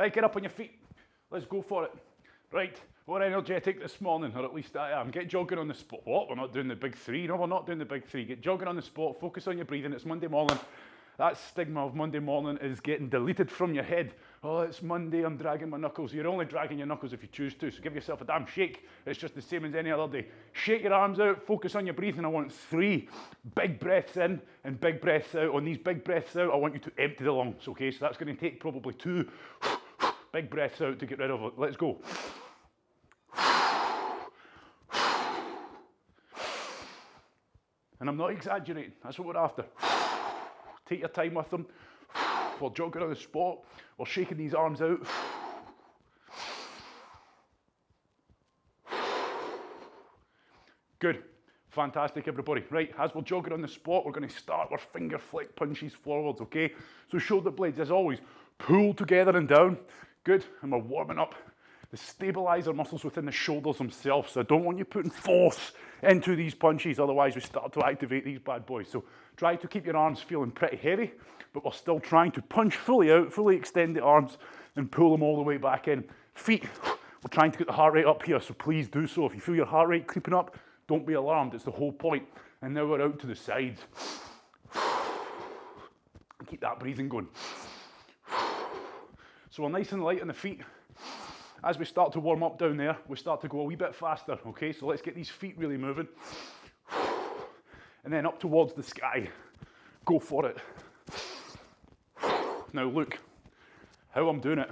Right, get up on your feet. Let's go for it. Right, we're energetic this morning, or at least I am. Get jogging on the spot. What? We're not doing the big three. No, we're not doing the big three. Get jogging on the spot. Focus on your breathing. It's Monday morning. That stigma of Monday morning is getting deleted from your head. Oh, it's Monday, I'm dragging my knuckles. You're only dragging your knuckles if you choose to, so give yourself a damn shake. It's just the same as any other day. Shake your arms out, focus on your breathing. I want 3 big breaths in and big breaths out. On these big breaths out, I want you to empty the lungs, okay? So that's going to take probably 2 big breaths out to get rid of it. Let's go. And I'm not exaggerating, that's what we're after. Take your time with them. We're jogging on the spot. We're shaking these arms out. Good. Fantastic, everybody. Right, as we're jogging on the spot, we're going to start our finger flick punches forwards, okay? So shoulder blades, as always, pull together and down. Good. And we're warming up the stabilizer muscles within the shoulders themselves. So I don't want you putting force into these punches, otherwise we start to activate these bad boys. So try to keep your arms feeling pretty heavy, but we're still trying to punch fully out, fully extend the arms and pull them all the way back in. Feet, we're trying to get the heart rate up here, so please do so. If you feel your heart rate creeping up, don't be alarmed, it's the whole point. And now we're out to the sides. Keep that breathing going. So we're nice and light on the feet. As we start to warm up down there, we start to go a wee bit faster, okay? So let's get these feet really moving. And then up towards the sky. Go for it. Now look, how I'm doing it.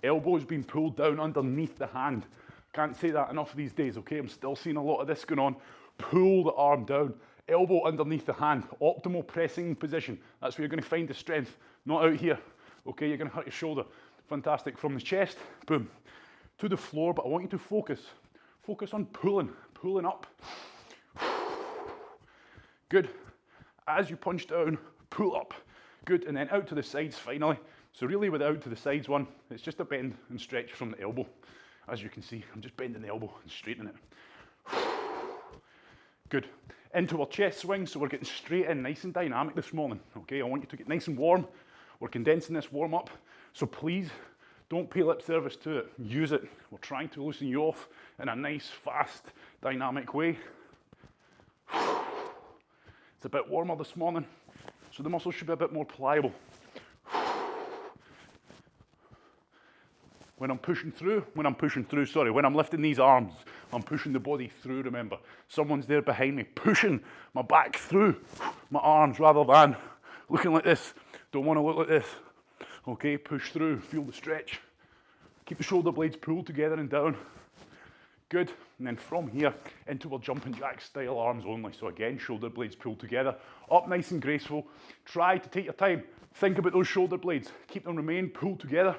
Elbow's been pulled down underneath the hand. Can't say that enough these days, okay? I'm still seeing a lot of this going on. Pull the arm down. Elbow underneath the hand. Optimal pressing position. That's where you're going to find the strength. Not out here, okay? You're going to hurt your shoulder. Fantastic. From the chest, boom, to the floor, but I want you to focus. Focus on pulling up. Good. As you punch down, pull up. Good, and then out to the sides finally. So really with the out to the sides one, it's just a bend and stretch from the elbow. As you can see, I'm just bending the elbow and straightening it. Good. Into our chest swing, so we're getting straight in, nice and dynamic this morning. Okay, I want you to get nice and warm. We're condensing this warm up. So please don't pay lip service to it. Use it. We're trying to loosen you off in a nice, fast, dynamic way. It's a bit warmer this morning, so the muscles should be a bit more pliable. When I'm lifting these arms, I'm pushing the body through, remember. Someone's there behind me, pushing my back through my arms rather than looking like this. Don't want to look like this. Okay, push through, feel the stretch. Keep the shoulder blades pulled together and down. Good, and then from here into our jumping jack style arms only. So again, shoulder blades pulled together, up nice and graceful. Try to take your time. Think about those shoulder blades. Keep them remain pulled together.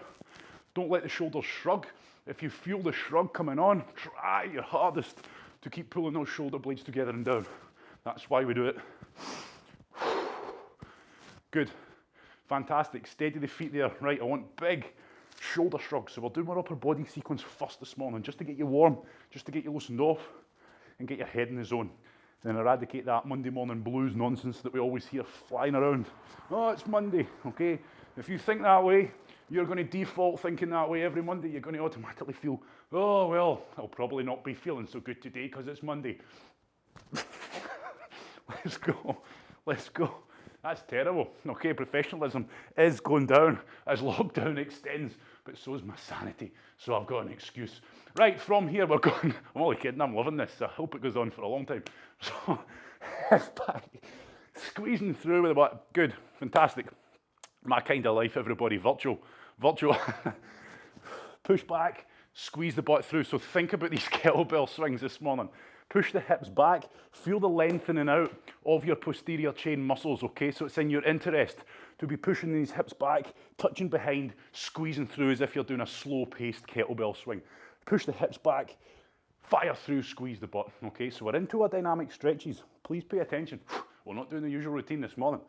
Don't let the shoulders shrug. If you feel the shrug coming on, try your hardest to keep pulling those shoulder blades together and down. That's why we do it. Good. Fantastic, steady the feet there. Right, I want big shoulder shrugs. So we're doing our upper body sequence first this morning, just to get you warm, just to get you loosened off and get your head in the zone. Then eradicate that Monday morning blues nonsense that we always hear flying around. Oh, it's Monday, okay? If you think that way, you're going to default thinking that way every Monday. You're going to automatically feel, oh, well, I'll probably not be feeling so good today because it's Monday. Let's go, let's go. That's terrible. Okay, professionalism is going down as lockdown extends, but so is my sanity. So I've got an excuse. Right, from here we're going, I'm only kidding, I'm loving this. I hope it goes on for a long time. So, head back, squeezing through with the butt. Good, fantastic. My kind of life, everybody, virtual. Push back, squeeze the butt through. So think about these kettlebell swings this morning. Push the hips back, feel the lengthening out of your posterior chain muscles, okay? So it's in your interest to be pushing these hips back, touching behind, squeezing through as if you're doing a slow-paced kettlebell swing. Push the hips back, fire through, squeeze the butt, okay? So we're into our dynamic stretches. Please pay attention. We're not doing the usual routine this morning.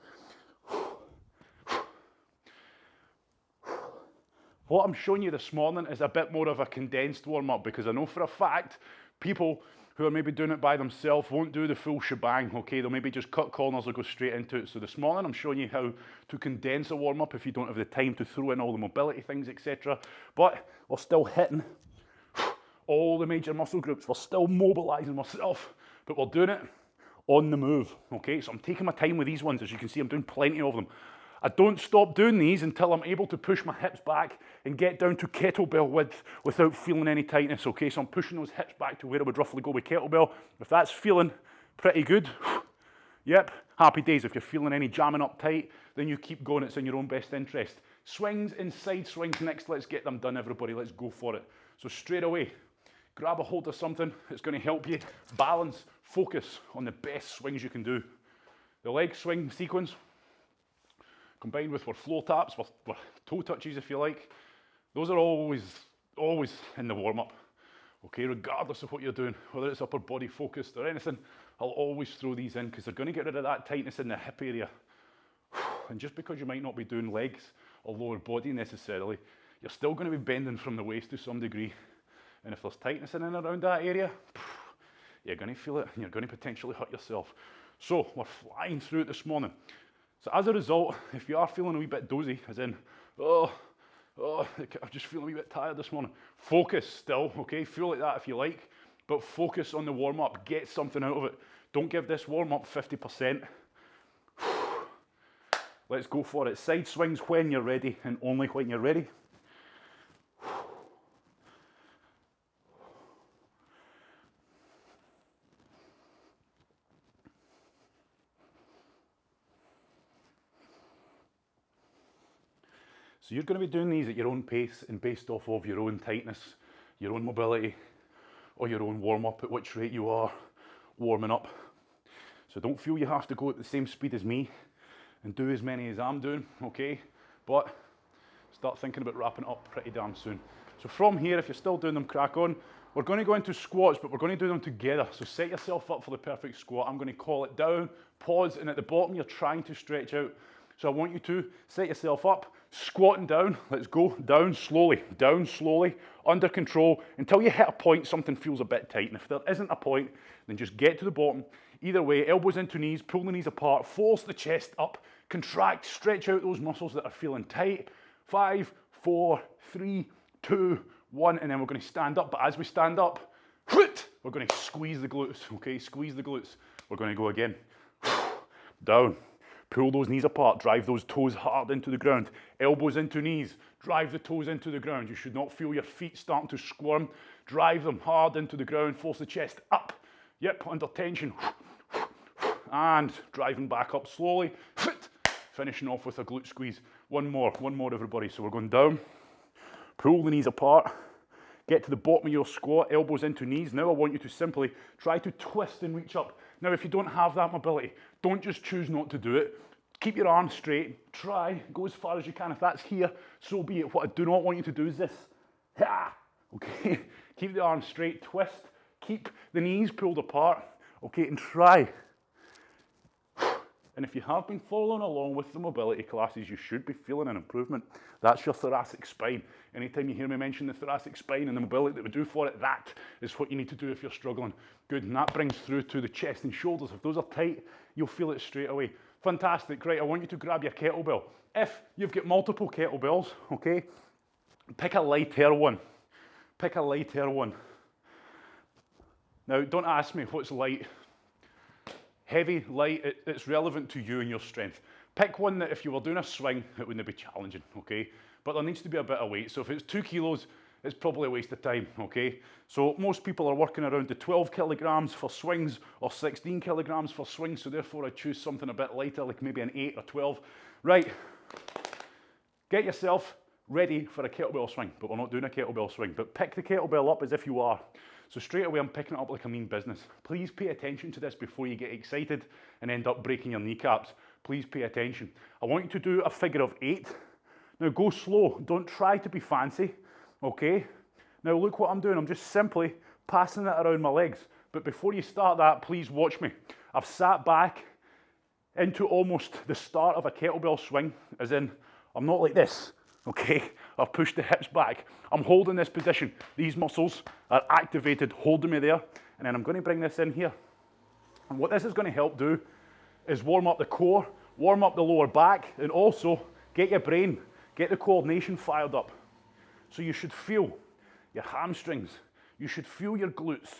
What I'm showing you this morning is a bit more of a condensed warm-up because I know for a fact People who are maybe doing it by themselves won't do the full shebang, okay? They'll maybe just cut corners or go straight into it. So this morning I'm showing you how to condense a warm-up if you don't have the time to throw in all the mobility things, etc. But we're still hitting all the major muscle groups. We're still mobilizing ourselves, but we're doing it on the move, okay? So I'm taking my time with these ones. As you can see, I'm doing plenty of them. I don't stop doing these until I'm able to push my hips back and get down to kettlebell width without feeling any tightness, okay? So I'm pushing those hips back to where I would roughly go with kettlebell. If that's feeling pretty good, yep, happy days. If you're feeling any jamming up tight, then you keep going. It's in your own best interest. Swings and side swings next. Let's get them done, everybody. Let's go for it. So straight away, grab a hold of something that's going to help you balance, focus on the best swings you can do. The leg swing sequence, combined with our floor taps, our toe touches if you like, those are always in the warm-up, okay, regardless of what you're doing, whether it's upper body focused or anything, I'll always throw these in because they're going to get rid of that tightness in the hip area. And just because you might not be doing legs or lower body necessarily, you're still going to be bending from the waist to some degree. And if there's tightness in and around that area, you're going to feel it and you're going to potentially hurt yourself. So we're flying through it this morning. So as a result, if you are feeling a wee bit dozy, as in, I'm just feeling a wee bit tired this morning, focus still, okay? Feel like that if you like, but focus on the warm-up. Get something out of it. Don't give this warm-up 50%. Let's go for it. Side swings when you're ready and only when you're ready. So you're going to be doing these at your own pace and based off of your own tightness, your own mobility, or your own warm-up, at which rate you are warming up. So don't feel you have to go at the same speed as me and do as many as I'm doing, okay? But start thinking about wrapping up pretty damn soon. So from here, if you're still doing them, crack on. We're going to go into squats, but we're going to do them together. So set yourself up for the perfect squat. I'm going to call it down, pause, and at the bottom, you're trying to stretch out. So I want you to set yourself up, squatting down. Let's go down slowly, under control, until you hit a point something feels a bit tight. And if there isn't a point, then just get to the bottom. Either way, elbows into knees, pull the knees apart, force the chest up, contract, stretch out those muscles that are feeling tight. 5, 4, 3, 2, 1, and then we're going to stand up. But as we stand up, we're going to squeeze the glutes, okay? Squeeze the glutes. We're going to go again. Down. Pull those knees apart, drive those toes hard into the ground. Elbows into knees, drive the toes into the ground. You should not feel your feet starting to squirm. Drive them hard into the ground, force the chest up. Yep, under tension. And driving back up slowly. Finishing off with a glute squeeze. One more everybody. So we're going down, pull the knees apart, get to the bottom of your squat, elbows into knees. Now I want you to simply try to twist and reach up. Now if you don't have that mobility, don't just choose not to do it. Keep your arms straight, try, go as far as you can. If that's here, so be it. What I do not want you to do is this. Okay, keep the arms straight, twist, keep the knees pulled apart, okay, and try. And if you have been following along with the mobility classes, you should be feeling an improvement. That's your thoracic spine. Anytime you hear me mention the thoracic spine and the mobility that we do for it, that is what you need to do if you're struggling. Good, and that brings through to the chest and shoulders. If those are tight, you'll feel it straight away. Fantastic, right, I want you to grab your kettlebell. If you've got multiple kettlebells, okay, pick a lighter one. Pick a lighter one. Now, don't ask me what's light. Heavy, light, it's relevant to you and your strength. Pick one that if you were doing a swing, it wouldn't be challenging, okay? But there needs to be a bit of weight. So if it's 2 kilos, it's probably a waste of time, okay? So most people are working around the 12 kilograms for swings or 16 kilograms for swings. So therefore I choose something a bit lighter, like maybe an 8 or 12. Right, get yourself ready for a kettlebell swing, but we're not doing a kettlebell swing. But pick the kettlebell up as if you are. So straight away, I'm picking it up like I mean business. Please pay attention to this before you get excited and end up breaking your kneecaps. Please pay attention. I want you to do a figure of 8. Now go slow, don't try to be fancy, okay? Now look what I'm doing, I'm just simply passing it around my legs. But before you start that, please watch me. I've sat back into almost the start of a kettlebell swing, as in, I'm not like this, okay? I've pushed the hips back. I'm holding this position. These muscles are activated, holding me there. And then I'm going to bring this in here. And what this is going to help do is warm up the core, warm up the lower back, and also get your brain, get the coordination fired up. So you should feel your hamstrings, you should feel your glutes,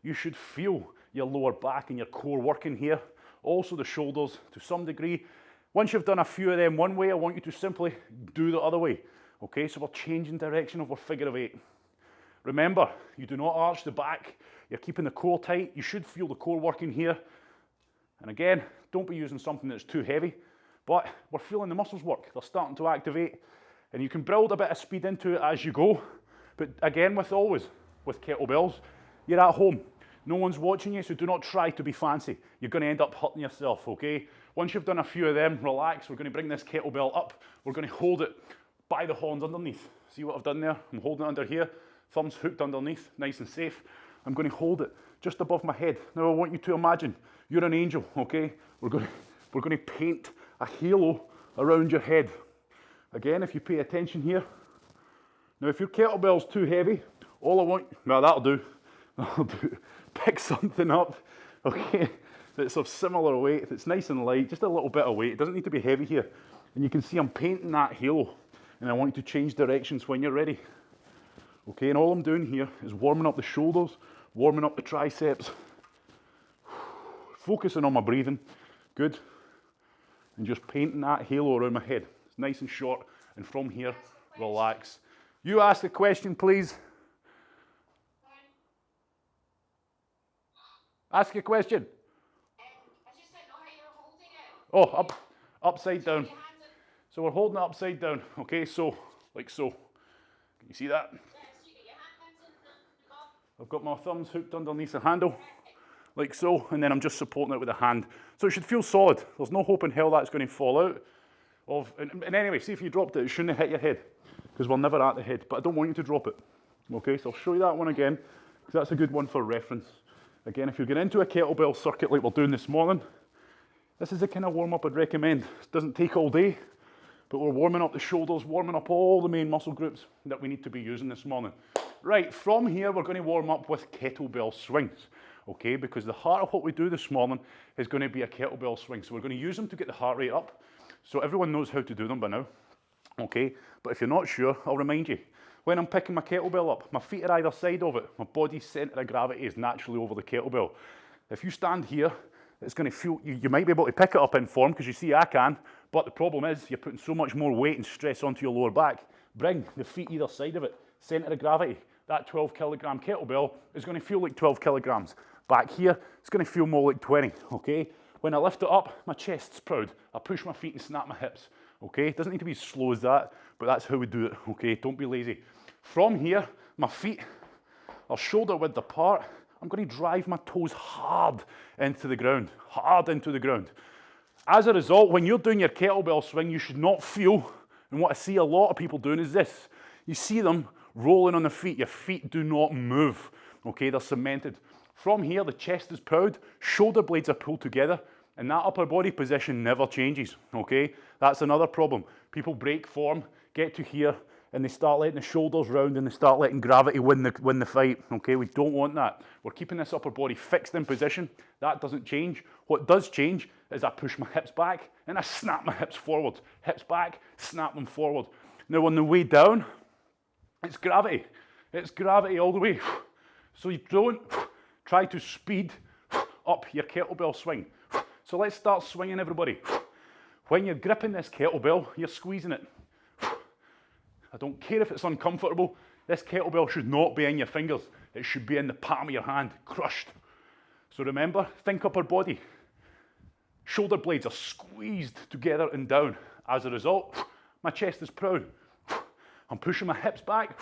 you should feel your lower back and your core working here. Also the shoulders to some degree. Once you've done a few of them one way, I want you to simply do the other way. Okay, so we're changing direction of our figure of 8. Remember, you do not arch the back. You're keeping the core tight. You should feel the core working here. And again, don't be using something that's too heavy, but we're feeling the muscles work. They're starting to activate, and you can build a bit of speed into it as you go. But again, with kettlebells, you're at home. No one's watching you, so do not try to be fancy. You're going to end up hurting yourself, okay? Once you've done a few of them, relax. We're going to bring this kettlebell up. We're going to hold it by the horns underneath. See what I've done there? I'm holding it under here. Thumbs hooked underneath, nice and safe. I'm going to hold it just above my head. Now I want you to imagine you're an angel, okay? We're going to paint a halo around your head. Again, if you pay attention here. Now if your kettlebell's too heavy, all I want, well that'll do. Pick something up, okay, that's of similar weight, that's nice and light, just a little bit of weight. It doesn't need to be heavy here. And you can see I'm painting that halo, and I want you to change directions when you're ready. Okay, and all I'm doing here is warming up the shoulders, warming up the triceps, focusing on my breathing, good, and just painting that halo around my head. It's nice and short, and from here, relax. You ask the question, please. Ask a question. I just don't know how you're holding it. Oh, upside down. So we're holding it upside down. Okay, so, like so. Can you see that? I've got my thumbs hooked underneath the handle, like so, and then I'm just supporting it with a hand. So it should feel solid. There's no hope in hell that's going to fall out. And anyway, see if you dropped it, it shouldn't have hit your head, because we're never at the head, but I don't want you to drop it. Okay, so I'll show you that one again, because that's a good one for reference. Again, if you're getting into a kettlebell circuit like we're doing this morning, this is the kind of warm-up I'd recommend. It doesn't take all day, but we're warming up the shoulders, warming up all the main muscle groups that we need to be using this morning. Right, from here, we're going to warm up with kettlebell swings, okay? Because the heart of what we do this morning is going to be a kettlebell swing. So we're going to use them to get the heart rate up. So everyone knows how to do them by now, okay? But if you're not sure, I'll remind you. When I'm picking my kettlebell up, my feet are either side of it. My body's centre of gravity is naturally over the kettlebell. If you stand here, it's going to feel, you might be able to pick it up in form, because you see I can, but the problem is you're putting so much more weight and stress onto your lower back. Bring the feet either side of it, centre of gravity. That 12 kilogram kettlebell is going to feel like 12 kilograms. Back here, it's going to feel more like 20, okay? When I lift it up, my chest's proud. I push my feet and snap my hips, okay? It doesn't need to be as slow as that, but that's how we do it, okay? Don't be lazy. From here, my feet are shoulder width apart. I'm going to drive my toes hard into the ground, As a result, when you're doing your kettlebell swing, you should not feel, and what I see a lot of people doing is this. You see them rolling on the feet. Your feet do not move, okay? They're cemented. From here, the chest is proud, shoulder blades are pulled together, and that upper body position never changes, okay? That's another problem. People break form, get to here, and they start letting the shoulders round, and they start letting gravity win the fight, okay? We don't want that. We're keeping this upper body fixed in position. That doesn't change. What does change is I push my hips back, and I snap my hips forward. Hips back, snap them forward. Now on the way down, it's gravity. It's gravity all the way. So you don't try to speed up your kettlebell swing. So let's start swinging, everybody. When you're gripping this kettlebell, you're squeezing it. I don't care if it's uncomfortable. This kettlebell should not be in your fingers. It should be in the palm of your hand, crushed. So remember, think upper body. Shoulder blades are squeezed together and down. As a result, my chest is proud. I'm pushing my hips back,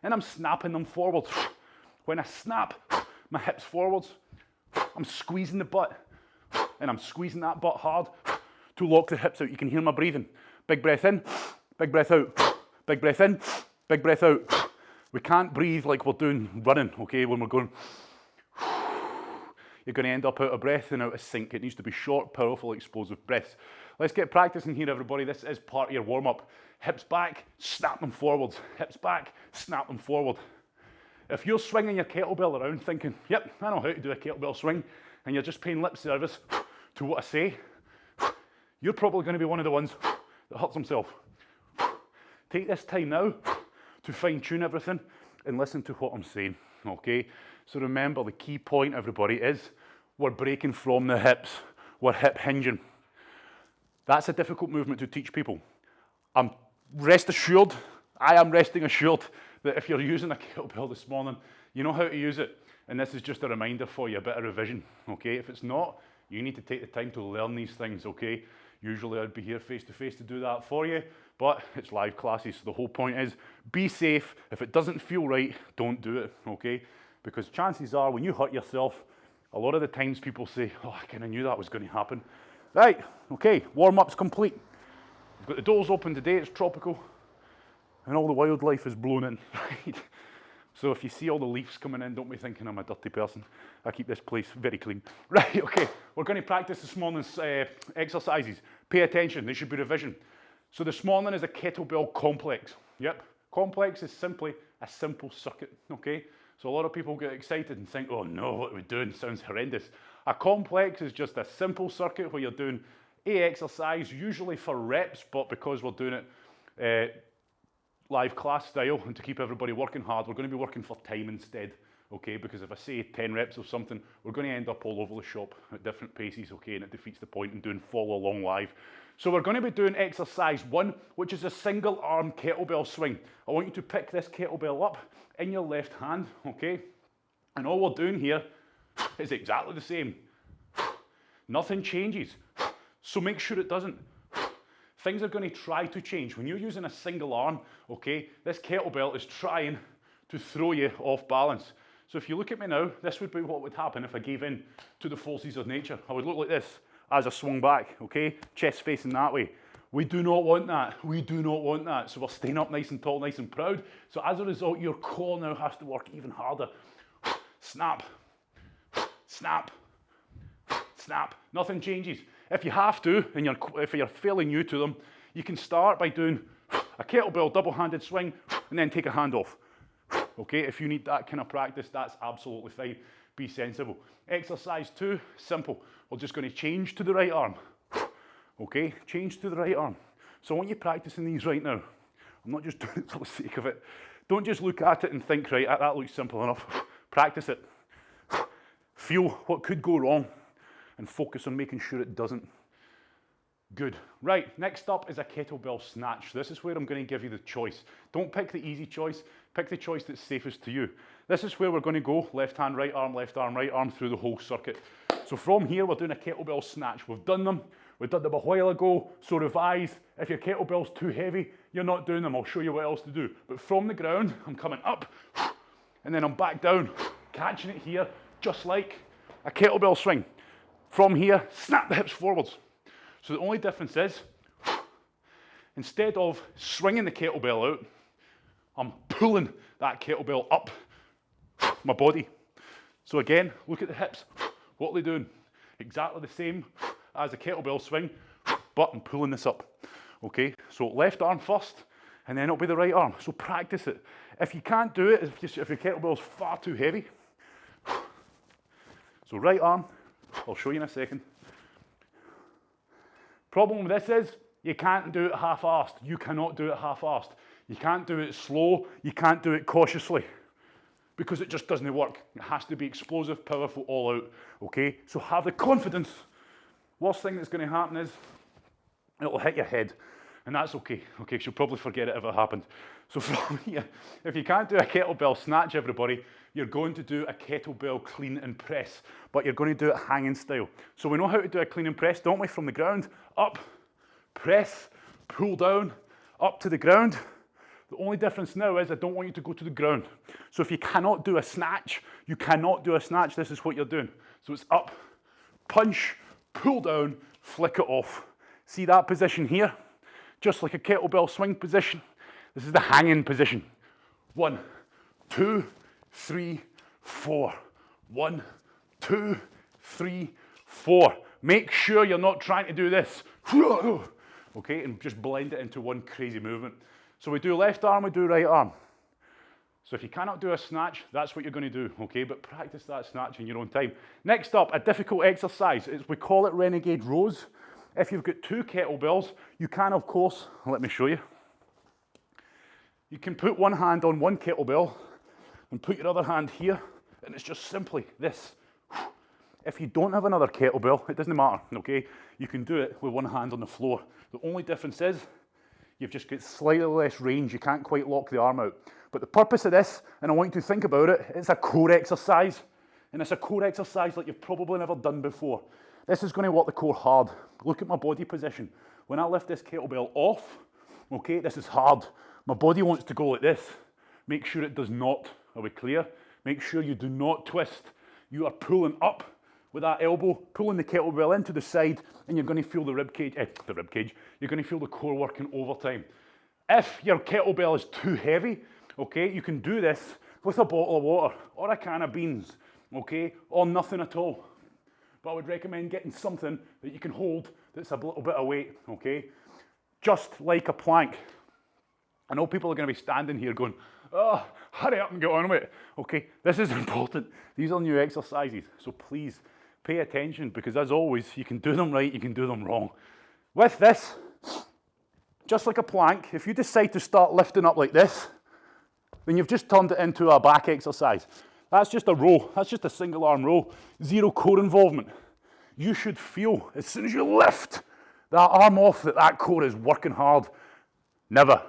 and I'm snapping them forwards. When I snap my hips forwards, I'm squeezing the butt, and I'm squeezing that butt hard to lock the hips out. You can hear my breathing. Big breath in, big breath out. Big breath in, big breath out. We can't breathe like we're doing running, okay, when we're going. You're going to end up out of breath and out of sync. It needs to be short, powerful, explosive breaths. Let's get practicing here, everybody. This is part of your warm-up. Hips back, snap them forwards. Hips back, snap them forward. If you're swinging your kettlebell around thinking, yep, I know how to do a kettlebell swing, and you're just paying lip service to what I say, you're probably going to be one of the ones that hurts himself. Take this time now to fine-tune everything and listen to what I'm saying, okay? So remember, the key point, everybody, is we're breaking from the hips. We're hip hinging. That's a difficult movement to teach people. I am resting assured that if you're using a kettlebell this morning, you know how to use it. And this is just a reminder for you, a bit of revision, okay? If it's not, you need to take the time to learn these things, okay? Usually I'd be here face to face to do that for you, but it's live classes. So the whole point is be safe. If it doesn't feel right, don't do it, okay? Because chances are when you hurt yourself, a lot of the times people say, oh, I kind of knew that was going to happen. Right, okay, warm-up's complete. We've got the doors open today, it's tropical, and all the wildlife is blown in, right? So if you see all the leaves coming in, don't be thinking I'm a dirty person. I keep this place very clean. Right, okay, we're going to practice this morning's exercises. Pay attention, they should be revision. So this morning is a kettlebell complex. Yep, complex is simply a simple circuit, okay? So a lot of people get excited and think, oh no, what are we doing? Sounds horrendous. A complex is just a simple circuit where you're doing a exercise, usually for reps, but because we're doing it live class style and to keep everybody working hard, we're going to be working for time instead, okay? Because if I say 10 reps of something, we're going to end up all over the shop at different paces, okay? And it defeats the point in doing follow along live. So we're going to be doing exercise 1, which is a single arm kettlebell swing. I want you to pick this kettlebell up in your left hand, okay? And all we're doing here is exactly the same. Nothing changes. So make sure it doesn't. Things are going to try to change. When you're using a single arm, okay, this kettlebell is trying to throw you off balance. So if you look at me now, this would be what would happen if I gave in to the forces of nature. I would look like this as I swung back, okay? Chest facing that way. We do not want that. We do not want that. So we're staying up nice and tall, nice and proud. So as a result, your core now has to work even harder. Snap, snap, snap. Nothing changes. If you have to, and if you're fairly new to them, you can start by doing a kettlebell double-handed swing and then take a hand off. Okay, if you need that kind of practice, that's absolutely fine. Be sensible. Exercise 2, simple. We're just going to change to the right arm. Okay, change to the right arm. So I want you practicing these right now. I'm not just doing it for the sake of it. Don't just look at it and think, right, that looks simple enough. Practice it. Feel what could go wrong and focus on making sure it doesn't. Good. Right, next up is a kettlebell snatch. This is where I'm going to give you the choice. Don't pick the easy choice, pick the choice that's safest to you. This is where we're going to go, left hand, right arm through the whole circuit. So from here, we're doing a kettlebell snatch. We've done them a while ago, so revise. If your kettlebell's too heavy, you're not doing them. I'll show you what else to do. But from the ground, I'm coming up, and then I'm back down, catching it here, just like a kettlebell swing. From here, snap the hips forwards. So the only difference is, instead of swinging the kettlebell out, I'm pulling that kettlebell up my body. So again, look at the hips. What are they doing? Exactly the same as a kettlebell swing, but I'm pulling this up. Okay, so left arm first, and then it'll be the right arm. So practice it. If you can't do it, if your kettlebell's far too heavy, so right arm, I'll show you in a second. Problem with this is, you can't do it half-arsed. You cannot do it half-arsed. You can't do it slow. You can't do it cautiously, because it just doesn't work. It has to be explosive, powerful, all out, okay? So have the confidence. Worst thing that's going to happen is it'll hit your head, and that's okay. Okay, you'll probably forget it if it happened. So from here, if you can't do a kettlebell snatch, everybody, you're going to do a kettlebell clean and press, but you're going to do it hanging style. So we know how to do a clean and press, don't we? From the ground, up, press, pull down, up to the ground. The only difference now is I don't want you to go to the ground. So if you cannot do a snatch, you cannot do a snatch. This is what you're doing. So it's up, punch, pull down, flick it off. See that position here? Just like a kettlebell swing position. This is the hanging position. 1, 2, 3, 4. 1, 2, 3, 4. Make sure you're not trying to do this. Okay, and just blend it into one crazy movement. So we do left arm, we do right arm. So if you cannot do a snatch, that's what you're going to do, okay? But practice that snatch in your own time. Next up, a difficult exercise. We call it Renegade Rows. If you've got 2 kettlebells, you can, of course, let me show you. You can put one hand on one kettlebell and put your other hand here, and it's just simply this. If you don't have another kettlebell, it doesn't matter, okay? You can do it with one hand on the floor. The only difference is you've just got slightly less range. You can't quite lock the arm out. But the purpose of this, and I want you to think about it, it's a core exercise. And it's a core exercise like you've probably never done before. This is going to work the core hard. Look at my body position. When I lift this kettlebell off, okay, this is hard. My body wants to go like this. Make sure it does not. Are we clear? Make sure you do not twist. You are pulling up with that elbow, pulling the kettlebell into the side, and you're going to feel the rib cage, you're going to feel the core working overtime. If your kettlebell is too heavy, okay, you can do this with a bottle of water or a can of beans, okay, or nothing at all. But I would recommend getting something that you can hold that's a little bit of weight, okay? Just like a plank. I know people are going to be standing here going, oh, hurry up and get on with it. Okay, this is important. These are new exercises, so please pay attention, because as always, you can do them right, you can do them wrong. With this, just like a plank, if you decide to start lifting up like this, then you've just turned it into a back exercise. That's just a row, that's just a single arm row, 0 core involvement. You should feel, as soon as you lift that arm off, that core is working hard. Never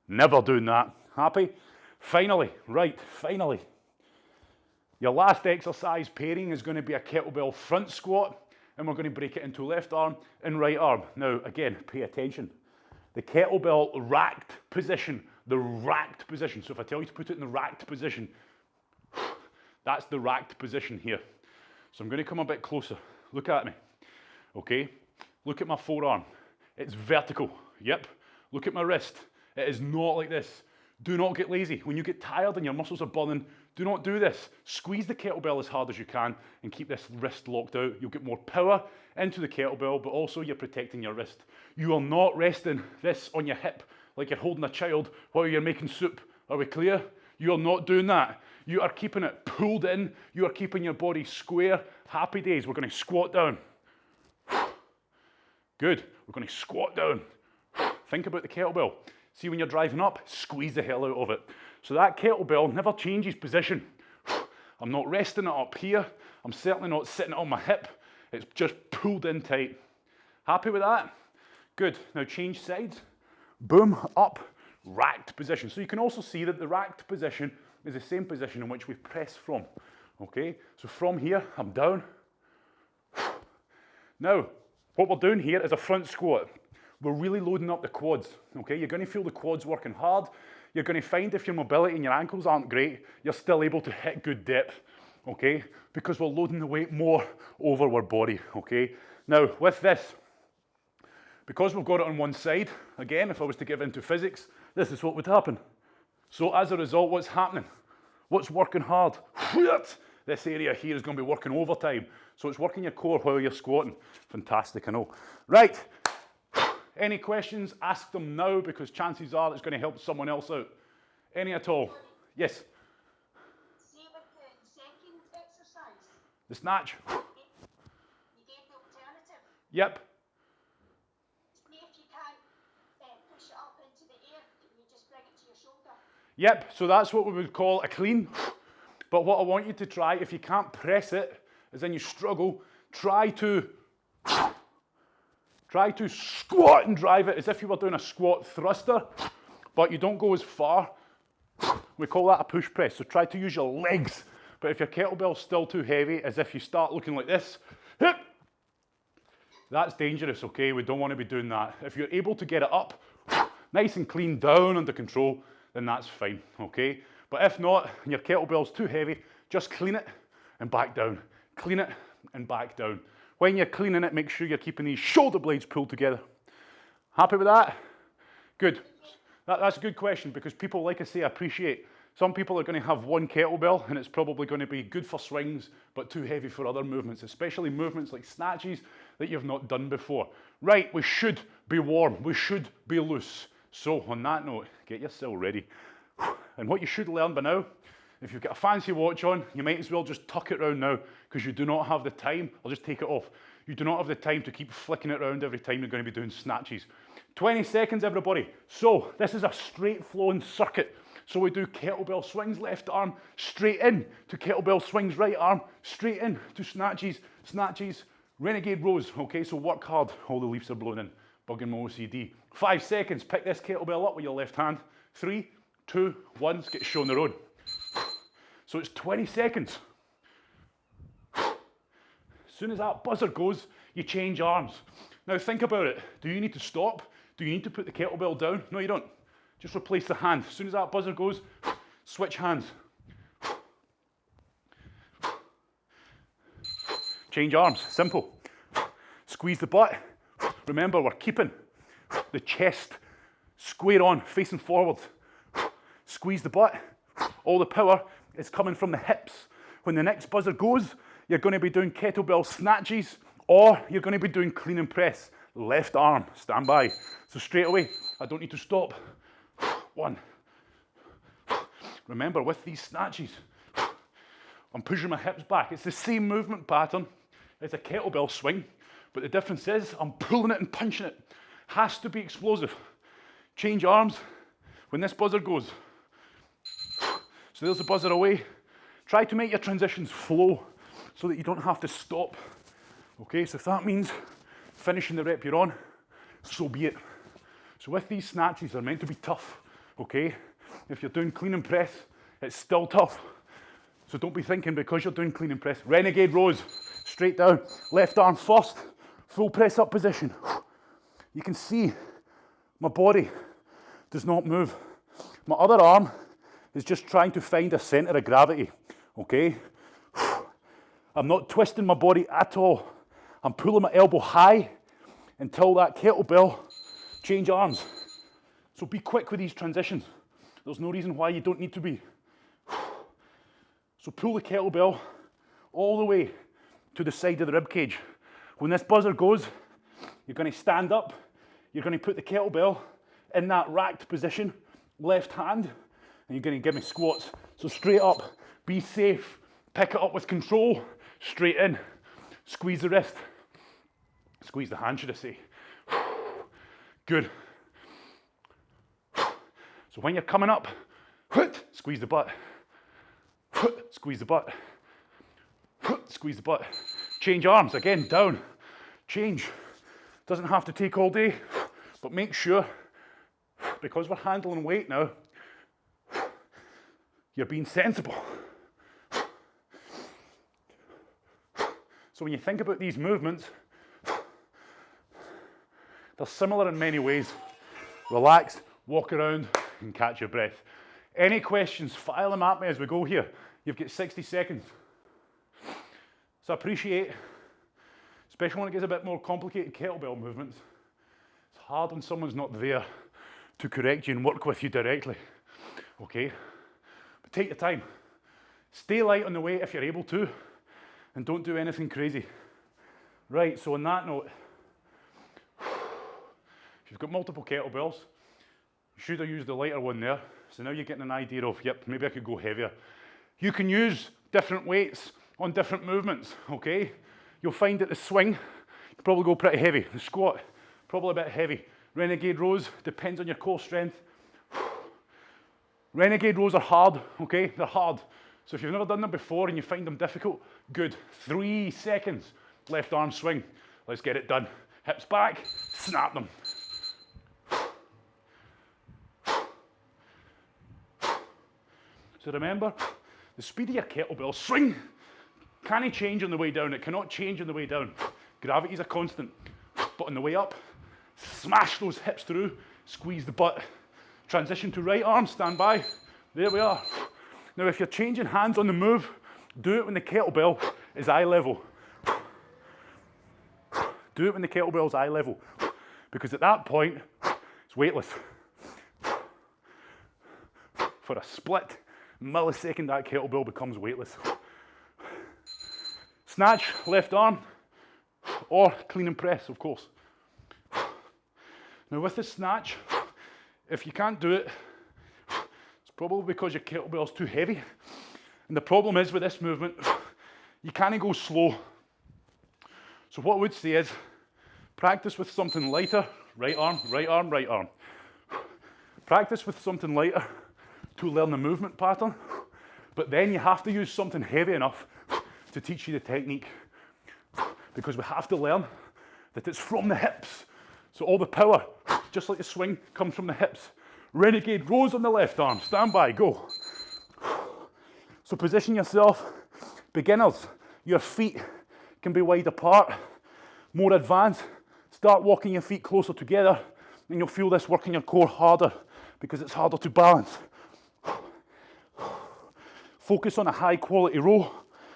doing that. Happy? Finally, your last exercise pairing is going to be a kettlebell front squat, and we're going to break it into left arm and right arm. Now, again, pay attention. The kettlebell racked position, so if I tell you to put it in the racked position, that's the racked position here. So I'm going to come a bit closer. Look at me, okay? Look at my forearm. It's vertical, yep. Look at my wrist. It is not like this. Do not get lazy. When you get tired and your muscles are burning, do not do this. Squeeze the kettlebell as hard as you can and keep this wrist locked out. You'll get more power into the kettlebell, but also you're protecting your wrist. You are not resting this on your hip like you're holding a child while you're making soup. Are we clear? You are not doing that. You are keeping it pulled in. You are keeping your body square. Happy days. We're going to squat down. Good. We're going to squat down. Think about the kettlebell. See, when you're driving up, squeeze the hell out of it. So that kettlebell never changes position. I'm not resting it up here. I'm certainly not sitting it on my hip. It's just pulled in tight. Happy with that? Good. Now change sides. Boom, up, racked position. So you can also see that the racked position is the same position in which we press from. Okay, so from here, I'm down. Now, what we're doing here is a front squat. We're really loading up the quads, okay? You're going to feel the quads working hard. You're going to find if your mobility and your ankles aren't great, you're still able to hit good depth, okay? Because we're loading the weight more over our body, okay? Now, with this, because we've got it on one side, again, if I was to give into physics, this is what would happen. So as a result, what's happening? What's working hard? This area here is going to be working overtime. So it's working your core while you're squatting. Fantastic, I know. Right. Any questions? Ask them now, because chances are it's going to help someone else out. Any at all? Yes? See with the second exercise, The snatch? you gave the alternative. Yep. See if you can't push it up into the air, you just bring it to your shoulder. Yep, so that's what we would call a clean. But what I want you to try, if you can't press it, as in you struggle, try to squat and drive it as if you were doing a squat thruster, but you don't go as far. We call that a push press, so try to use your legs. But if your kettlebell's still too heavy, as if you start looking like this, that's dangerous, okay? We don't want to be doing that. If you're able to get it up, nice and clean, down under control, then that's fine, okay? But if not, and your kettlebell's too heavy, just clean it and back down. Clean it and back down. When you're cleaning it, make sure you're keeping these shoulder blades pulled together. Happy with that? Good. That's a good question, because people, like I say, appreciate Some people are going to have one kettlebell and it's probably going to be good for swings, but too heavy for other movements, especially movements like snatches that you've not done before. Right, we should be warm, we should be loose. So on that note, get yourself ready. And what you should learn by now, if you've got a fancy watch on, you might as well just tuck it around now, because you do not have the time. I'll just take it off. You do not have the time to keep flicking it around every time you're going to be doing snatches. 20 seconds, everybody. So this is a straight flowing circuit. So we do kettlebell swings, left arm, straight in to kettlebell swings, right arm, straight in to snatches, snatches, Renegade Rows. Okay, so work hard. All the leaves are blown in. Bugging my OCD. 5 seconds. Pick this kettlebell up with your left hand. 3, 2, 1. Let's get shown the road. So it's 20 seconds. As soon as that buzzer goes, you change arms. Now think about it. Do you need to stop? Do you need to put the kettlebell down? No, you don't. Just replace the hand. As soon as that buzzer goes, switch hands. Change arms. Simple. Squeeze the butt. Remember, we're keeping the chest square on, facing forward. Squeeze the butt. All the power is coming from the hips. When the next buzzer goes, you're going to be doing kettlebell snatches, or you're going to be doing clean and press. Left arm, stand by. So straight away, I don't need to stop. 1. Remember, with these snatches, I'm pushing my hips back. It's the same movement pattern as a kettlebell swing, but the difference is I'm pulling it and punching it. Has to be explosive. Change arms when this buzzer goes. So there's the buzzer away. Try to make your transitions flow so that you don't have to stop. Okay, so if that means finishing the rep you're on, so be it. So with these snatches, they're meant to be tough, okay? If you're doing clean and press, it's still tough. So don't be thinking because you're doing clean and press. Renegade Rows, straight down, left arm first, full press up position. You can see my body does not move. My other arm is just trying to find a center of gravity, okay? I'm not twisting my body at all. I'm pulling my elbow high until that kettlebell, change arms. So be quick with these transitions. There's no reason why you don't need to be. So pull the kettlebell all the way to the side of the rib cage. When this buzzer goes, you're going to stand up. You're going to put the kettlebell in that racked position, left hand, and you're going to give me squats. So straight up, be safe, pick it up with control, straight in, squeeze the wrist, squeeze the hand, should I say. Good. So when you're coming up, squeeze the butt, squeeze the butt, squeeze the butt. Change arms, again, down, change. Doesn't have to take all day, but make sure, because we're handling weight now, you're being sensible. So when you think about these movements, they're similar in many ways. Relax, walk around, and catch your breath. Any questions, file them at me as we go here. You've got 60 seconds. So I appreciate, especially when it gets a bit more complicated kettlebell movements, it's hard when someone's not there to correct you and work with you directly, okay? But take your time. Stay light on the weight if you're able to, and don't do anything crazy. Right, so on that note, if you've got multiple kettlebells, you should have used the lighter one there. So now you're getting an idea of, yep, maybe I could go heavier. You can use different weights on different movements, okay? You'll find that the swing, you probably go pretty heavy. The squat, probably a bit heavy. Renegade rows, depends on your core strength. Renegade rows are hard, okay? They're hard. So if you've never done them before and you find them difficult, good. 3 seconds, left arm swing. Let's get it done. Hips back, snap them. So remember, the speed of your kettlebell swing can't change on the way down. It cannot change on the way down. Gravity's a constant. But on the way up, smash those hips through, squeeze the butt. Transition to right arm, stand by. There we are. Now if you're changing hands on the move, do it when the kettlebell is eye level. Do it when the kettlebell is eye level. Because at that point, it's weightless. For a split, millisecond that kettlebell becomes weightless. Snatch, left arm, or clean and press, of course. Now with the snatch, if you can't do it, it's probably because your kettlebell's too heavy. And the problem is with this movement, you can't go slow. So what I would say is, practice with something lighter, right arm, right arm, right arm. Practice with something lighter to learn the movement pattern, but then you have to use something heavy enough to teach you the technique, because we have to learn that it's from the hips. So all the power, just like the swing, comes from the hips. Renegade Rows on the left arm, stand by, go. So position yourself. Beginners, your feet can be wide apart. More advanced, start walking your feet closer together, and you'll feel this working your core harder because it's harder to balance. Focus on a high quality row.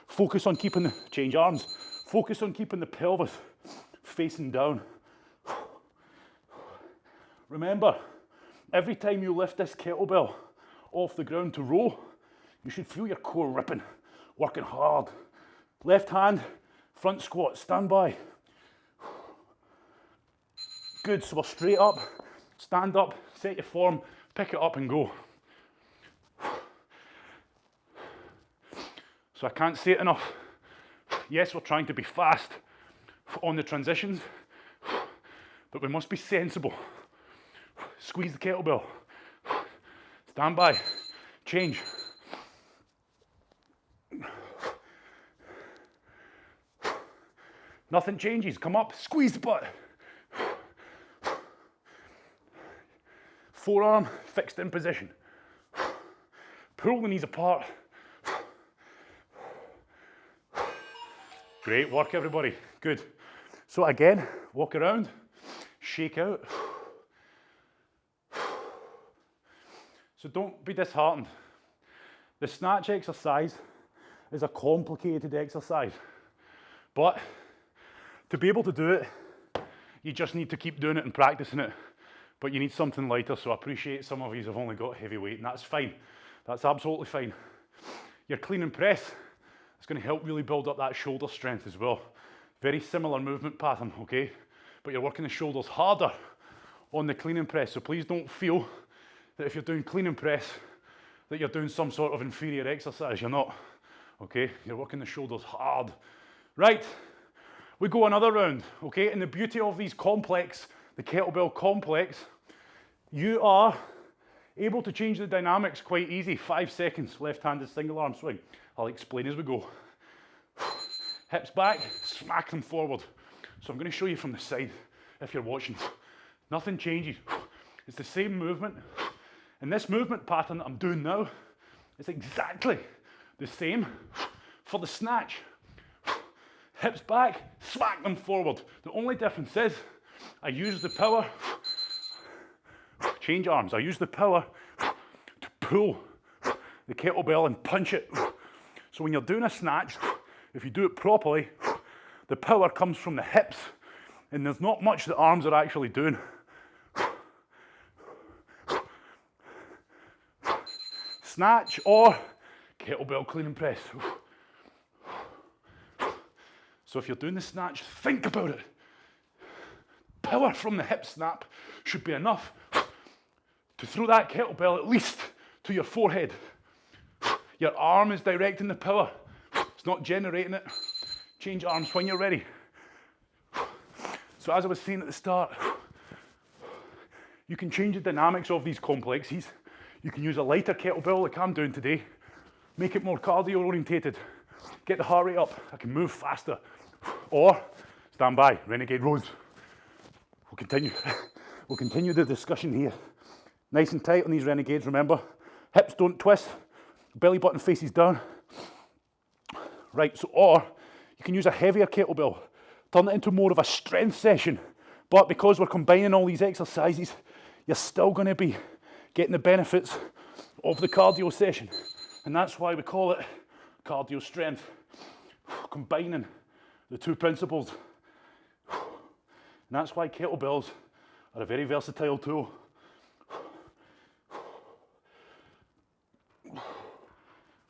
Focus on keeping the, change arms. Focus on keeping the pelvis facing down. Remember, every time you lift this kettlebell off the ground to row, you should feel your core ripping, working hard. Left hand, front squat, stand by. Good, so we're straight up, stand up, set your form, pick it up and go. So I can't say it enough. Yes, we're trying to be fast on the transitions, but we must be sensible. Squeeze the kettlebell. Stand by, change. Nothing changes, come up, squeeze the butt. Forearm fixed in position. Pull the knees apart. Great work, everybody. Good. So again, walk around, shake out. So don't be disheartened. The snatch exercise is a complicated exercise, but to be able to do it, you just need to keep doing it and practicing it. But you need something lighter, so I appreciate some of you have only got heavy weight, and that's fine. That's absolutely fine. Your clean and press is going to help really build up that shoulder strength as well. Very similar movement pattern, okay? But you're working the shoulders harder on the clean and press, so please don't feel that if you're doing clean and press that you're doing some sort of inferior exercise. You're not, okay? You're working the shoulders hard. Right, we go another round, okay? And the beauty of these complex, the kettlebell complex, you are able to change the dynamics quite easy. 5 seconds, left-handed single arm swing. I'll explain as we go. Hips back, smack them forward. So I'm going to show you from the side if you're watching. Nothing changes. It's the same movement. And this movement pattern that I'm doing now is exactly the same for the snatch. Hips back, smack them forward. The only difference is I use the power, change arms, I use the power to pull the kettlebell and punch it. So when you're doing a snatch, if you do it properly, the power comes from the hips and there's not much the arms are actually doing. Snatch or kettlebell clean and press. So if you're doing the snatch, think about it. Power from the hip snap should be enough to throw that kettlebell at least to your forehead. Your arm is directing the power. It's not generating it. Change arms when you're ready. So as I was saying at the start, you can change the dynamics of these complexes. You can use a lighter kettlebell like I'm doing today. Make it more cardio orientated. Get the heart rate up. I can move faster. Or stand by, Renegade Rows. We'll continue the discussion here. Nice and tight on these Renegades, remember. Hips don't twist. Belly button faces down. Right, so or you can use a heavier kettlebell. Turn it into more of a strength session. But because we're combining all these exercises, you're still going to be getting the benefits of the cardio session. And that's why we call it cardio strength. Combining the two principles. And that's why kettlebells are a very versatile tool.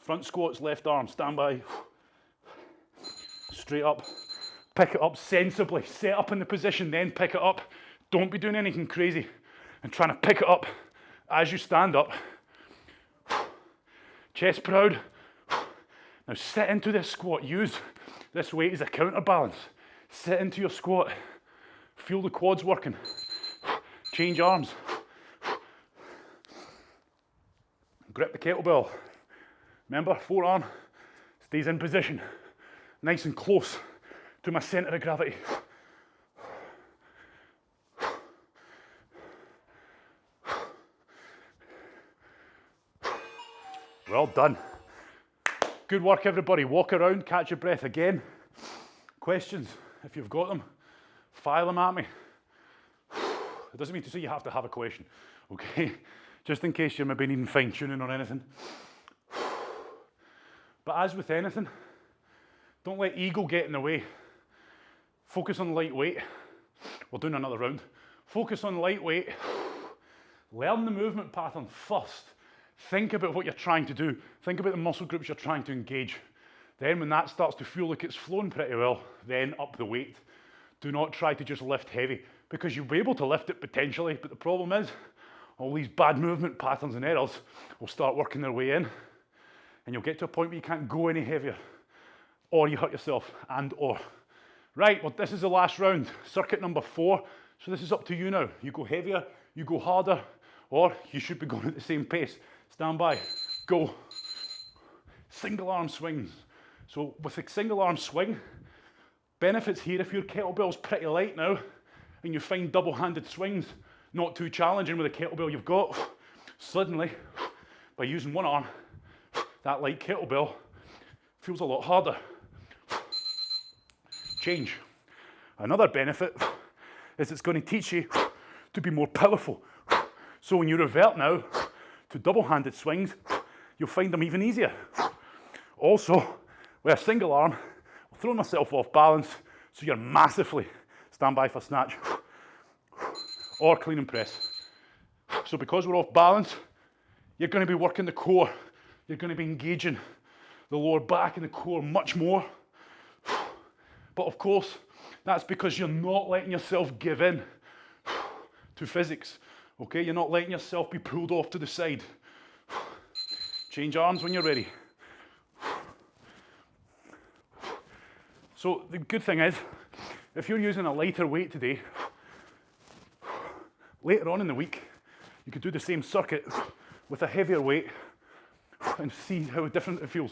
Front squats, left arm, stand by. Straight up. Pick it up sensibly. Set up in the position, then pick it up. Don't be doing anything crazy and trying to pick it up as you stand up. Chest proud. Now sit into this squat. Use this weight as a counterbalance. Sit into your squat. Feel the quads working. Change arms. Grip the kettlebell. Remember, forearm stays in position. Nice and close to my centre of gravity. Well done. Good work, everybody. Walk around, catch your breath again. Questions, if you've got them, file them at me. It doesn't mean to say you have to have a question, okay? Just in case you're maybe needing fine tuning or anything. But as with anything, don't let ego get in the way. Focus on lightweight. We're doing another round. Focus on lightweight. Learn the movement pattern first. Think about what you're trying to do. Think about the muscle groups you're trying to engage. Then when that starts to feel like it's flowing pretty well, then up the weight. Do not try to just lift heavy, because you'll be able to lift it potentially, but the problem is all these bad movement patterns and errors will start working their way in, and you'll get to a point where you can't go any heavier, or you hurt yourself, or. Right, well, this is the last round, circuit number 4, so this is up to you now. You go heavier, you go harder, or you should be going at the same pace. Stand by, go. Single arm swings. So with a single arm swing, benefits here if your kettlebell's pretty light now, and you find double-handed swings not too challenging with the kettlebell you've got, suddenly, by using one arm, that light kettlebell feels a lot harder. Change. Another benefit is it's going to teach you to be more powerful. So when you revert now to double-handed swings, you'll find them even easier. Also, with a single arm, I'll throw myself off balance, so you're massively stand by for snatch or clean and press. So because we're off balance, you're going to be working the core. You're going to be engaging the lower back and the core much more. But of course, that's because you're not letting yourself give in to physics. Okay, you're not letting yourself be pulled off to the side. Change arms when you're ready. So the good thing is, if you're using a lighter weight today, later on in the week, you could do the same circuit with a heavier weight and see how different it feels.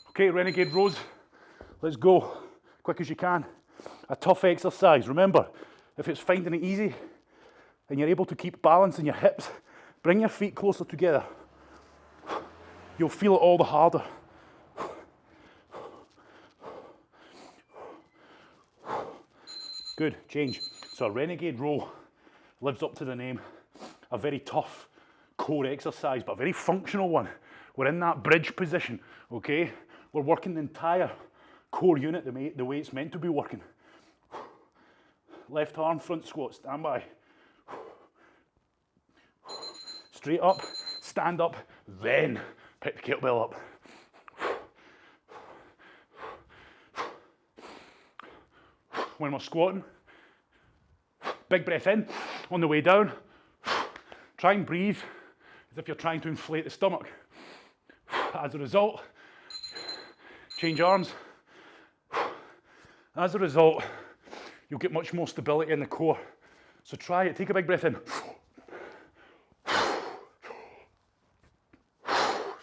Okay, Renegade Rows, let's go, quick as you can. A tough exercise. Remember, if it's finding it easy and you're able to keep balance in your hips, bring your feet closer together. You'll feel it all the harder. Good, change. So a Renegade Row lives up to the name. A very tough core exercise, but a very functional one. We're in that bridge position, okay? We're working the entire core unit the way it's meant to be working. Left arm, front squat, stand by. Straight up, stand up, then pick the kettlebell up. When we're squatting, big breath in on the way down. Try and breathe as if you're trying to inflate the stomach. As a result, change arms. As a result, you'll get much more stability in the core. So try it, take a big breath in.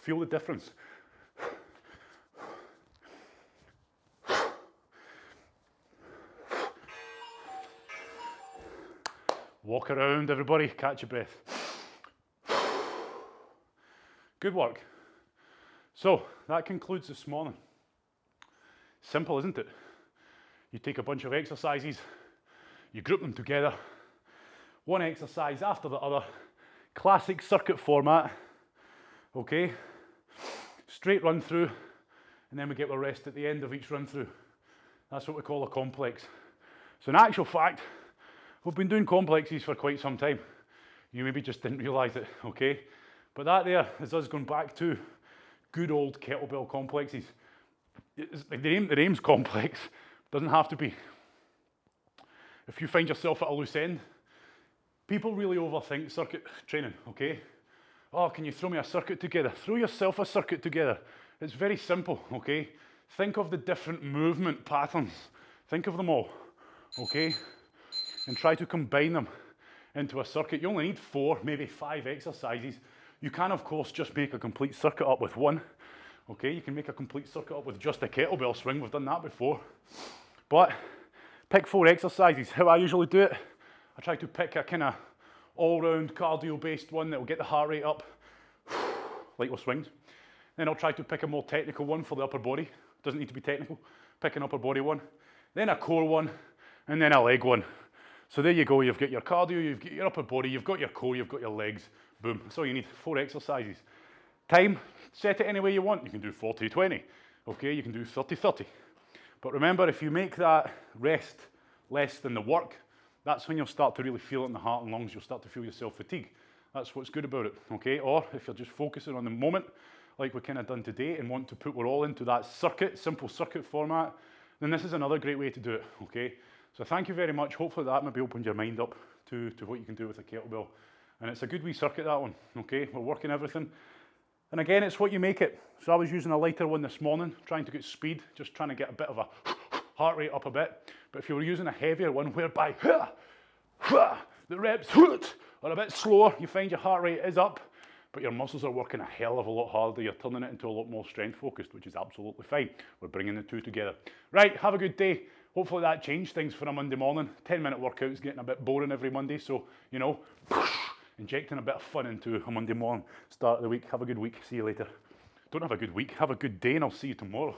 Feel the difference. Walk around, everybody, catch your breath. Good work. So that concludes this morning. Simple, isn't it? You take a bunch of exercises, you group them together, one exercise after the other, classic circuit format, okay? Straight run through, and then we get the rest at the end of each run through. That's what we call a complex. So in actual fact, we've been doing complexes for quite some time. You maybe just didn't realise it, okay? But that there is us going back to good old kettlebell complexes. Like the name's complex, doesn't have to be. If you find yourself at a loose end, people really overthink circuit training, okay? Oh, can you throw me a circuit together? Throw yourself a circuit together. It's very simple, okay? Think of the different movement patterns. Think of them all, okay? And try to combine them into a circuit. You only need 4, maybe 5 exercises. You can, of course, just make a complete circuit up with one. Okay, you can make a complete circuit up with just a kettlebell swing. We've done that before. But pick 4 exercises. How I usually do it, I try to pick a kind of all-round cardio-based one that will get the heart rate up, like with swings. Then I'll try to pick a more technical one for the upper body. Doesn't need to be technical. Pick an upper body one. Then a core one, and then a leg one. So there you go, you've got your cardio, you've got your upper body, you've got your core, you've got your legs. Boom, that's all you need, 4 exercises. Time, set it any way you want. You can do 40-20, okay? You can do 30-30. But remember, if you make that rest less than the work, that's when you'll start to really feel it in the heart and lungs. You'll start to feel yourself fatigue. That's what's good about it, okay? Or if you're just focusing on the moment, like we kind of done today, and want to put it all into that circuit, simple circuit format, then this is another great way to do it, okay? So thank you very much. Hopefully that maybe opened your mind up to what you can do with a kettlebell. And it's a good wee circuit, that one, okay? We're working everything. And again, it's what you make it. So I was using a lighter one this morning, trying to get speed, just trying to get a bit of a heart rate up a bit. But if you were using a heavier one, whereby the reps are a bit slower, you find your heart rate is up, but your muscles are working a hell of a lot harder. You're turning it into a lot more strength focused, which is absolutely fine. We're bringing the two together. Right, have a good day. Hopefully that changed things for a Monday morning. 10-minute workout's getting a bit boring every Monday, so, you know, injecting a bit of fun into a Monday morning, start of the week. Have a good week. See you later. Don't have a good week. Have a good day, and I'll see you tomorrow.